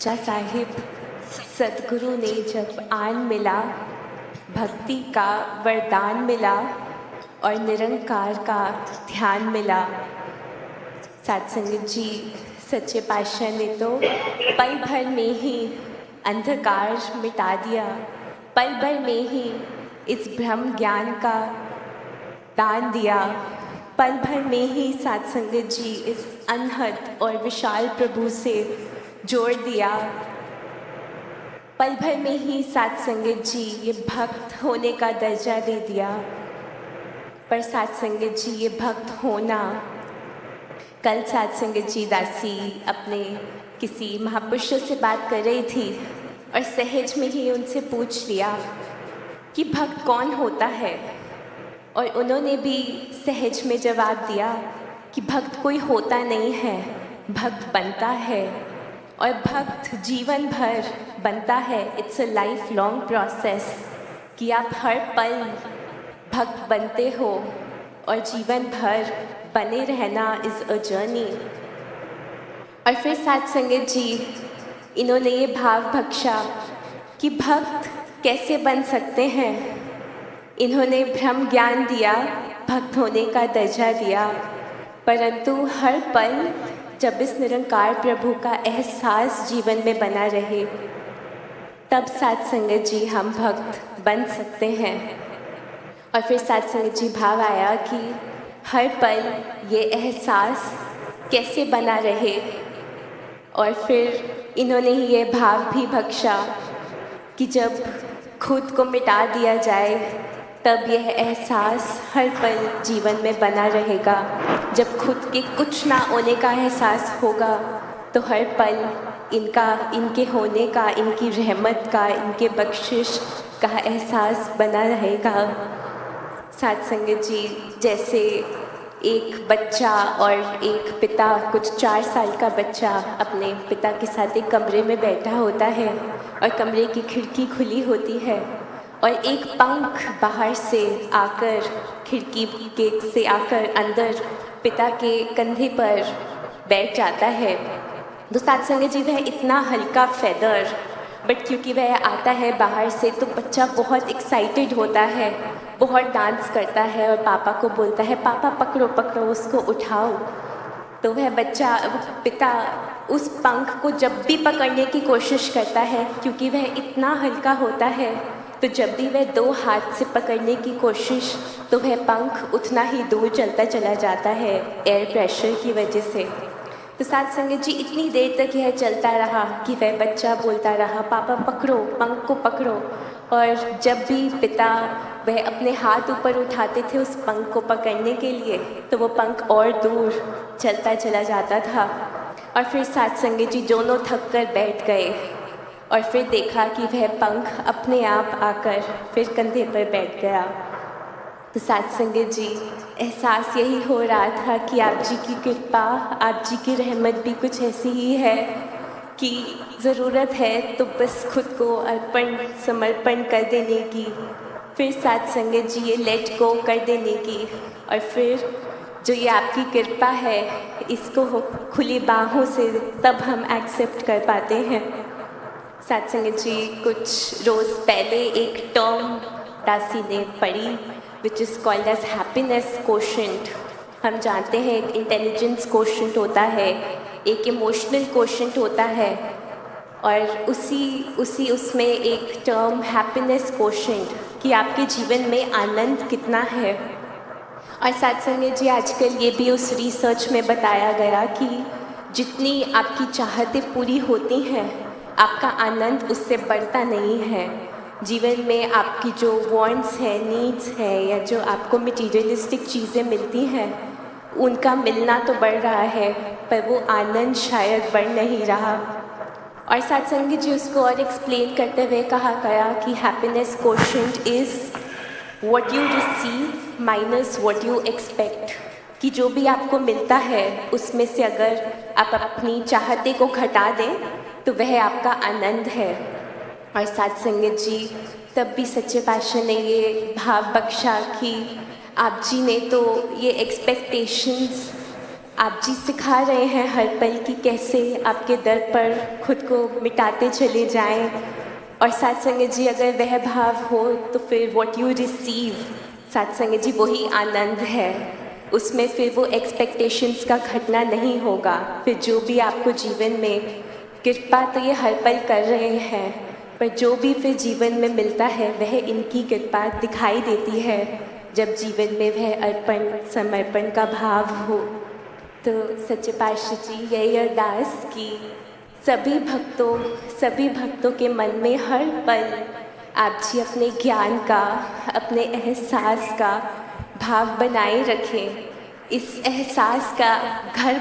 चा साहिब सदगुरु ने जब आन मिला, भक्ति का वरदान मिला और निरंकार का ध्यान मिला। साथ संगत जी, सच्चे पातशाह ने तो पल भर में ही अंधकार मिटा दिया, पल भर में ही इस ब्रह्म ज्ञान का दान दिया, पल भर में ही साथ संगत जी इस अनहद और विशाल प्रभु से जोड़ दिया। पल भर में ही साथ संगत जी ये भक्त होने का दर्जा दे दिया। पर साथ संगत जी ये भक्त होना, कल साथ संगत जी दासी अपने किसी महापुरुषों से बात कर रही थी और सहज में ही उनसे पूछ लिया कि भक्त कौन होता है, और उन्होंने भी सहज में जवाब दिया कि भक्त कोई होता नहीं है, भक्त बनता है। और भक्त जीवन भर बनता है। It's a life long process कि आप हर पल भक्त बनते हो और जीवन भर बने रहना इज़ अ जर्नी। और फिर साथ संगत जी इन्होंने ये भाव बख्शा कि भक्त कैसे बन सकते हैं। इन्होंने ब्रह्म ज्ञान दिया, भक्त होने का दर्जा दिया, परंतु हर पल जब इस निरंकार प्रभु का एहसास जीवन में बना रहे, तब साथ संगत जी हम भक्त बन सकते हैं। और फिर साथ संगत जी भाव आया कि हर पल ये एहसास कैसे बना रहे। और फिर इन्होंने ही ये भाव भी बख्शा कि जब खुद को मिटा दिया जाए, तब यह एहसास हर पल जीवन में बना रहेगा। जब खुद के कुछ ना होने का एहसास होगा, तो हर पल इनके होने का, इनकी रहमत का, इनके बख्शिश का एहसास बना रहेगा। साथ संगत जी, जैसे एक बच्चा और एक पिता, कुछ 4 साल का बच्चा अपने पिता के साथ एक कमरे में बैठा होता है और कमरे की खिड़की खुली होती है और एक पंख बाहर से आकर, खिड़की के से आकर अंदर पिता के कंधे पर बैठ जाता है। तो साथ संगत जी वह इतना हल्का फेदर, बट क्योंकि वह आता है बाहर से, तो बच्चा बहुत एक्साइटेड होता है, बहुत डांस करता है और पापा को बोलता है, पापा पकड़ो पकड़ो उसको, उठाओ। तो वह बच्चा, पिता उस पंख को जब भी पकड़ने की कोशिश करता है, क्योंकि वह इतना हल्का होता है, तो जब भी वह 2 हाथ से पकड़ने की कोशिश, तो वह पंख उतना ही दूर चलता चला जाता है एयर प्रेशर की वजह से। तो साथ संगत जी इतनी देर तक यह चलता रहा कि वह बच्चा बोलता रहा, पापा पकड़ो, पंख को पकड़ो। और जब भी पिता वह अपने हाथ ऊपर उठाते थे उस पंख को पकड़ने के लिए, तो वो पंख और दूर चलता चला जाता था। और फिर साथ संगत जी दोनों थक कर बैठ गए और फिर देखा कि वह पंख अपने आप आकर फिर कंधे पर बैठ गया। तो साथ संगत जी एहसास यही हो रहा था कि आप जी की कृपा, आप जी की रहमत भी कुछ ऐसी ही है कि ज़रूरत है तो बस खुद को अर्पण, समर्पण कर देने की, फिर साथ संगत जी ये लेट गो कर देने की, और फिर जो ये आपकी कृपा है इसको खुली बाहों से तब हम एक्सेप्ट कर पाते हैं। साथ संगत जी कुछ रोज़ पहले एक टर्म दासी ने पढ़ी, which is called as happiness quotient. हम जानते हैं एक इंटेलिजेंस कोशेंट होता है, एक इमोशनल कोशेंट होता है, और उसमें एक टर्म हैप्पीनेस कोशेंट कि आपके जीवन में आनंद कितना है। और साथ संगत जी आजकल ये भी उस रिसर्च में बताया गया कि जितनी आपकी चाहतें पूरी होती हैं, आपका आनंद उससे बढ़ता नहीं है। जीवन में आपकी जो वांट्स हैं, नीड्स हैं, या जो आपको मटीरियलिस्टिक चीज़ें मिलती हैं, उनका मिलना तो बढ़ रहा है, पर वो आनंद शायद बढ़ नहीं रहा। और साथ संगत जी उसको और एक्सप्लेन करते हुए कहा गया कि happiness quotient is what you receive minus what you expect, कि जो भी आपको मिलता है उसमें से अगर आप अपनी चाहते को घटा दें तो वह आपका आनंद है। और साथ संगत जी तब भी सच्चे पातशाह ने ये भाव बख्शा कि आप जी ने तो ये एक्सपेक्टेशंस आप जी सिखा रहे हैं हर पल कि कैसे आपके दर पर खुद को मिटाते चले जाएं। और साथ संगत जी अगर वह भाव हो तो फिर व्हाट यू रिसीव, साथ संगत जी वही आनंद है। उसमें फिर वो एक्सपेक्टेशंस का घटना नहीं होगा। फिर जो भी आपको जीवन में कृपा तो ये हर पल कर रहे हैं, पर जो भी फिर जीवन में मिलता है वह इनकी कृपा दिखाई देती है जब जीवन में वह अर्पण समर्पण का भाव हो। तो सच्चे पातशाह जी यही अरदास कि सभी भक्तों के मन में हर पल आप जी अपने ज्ञान का, अपने एहसास का भाव बनाए रखें। इस एहसास का घर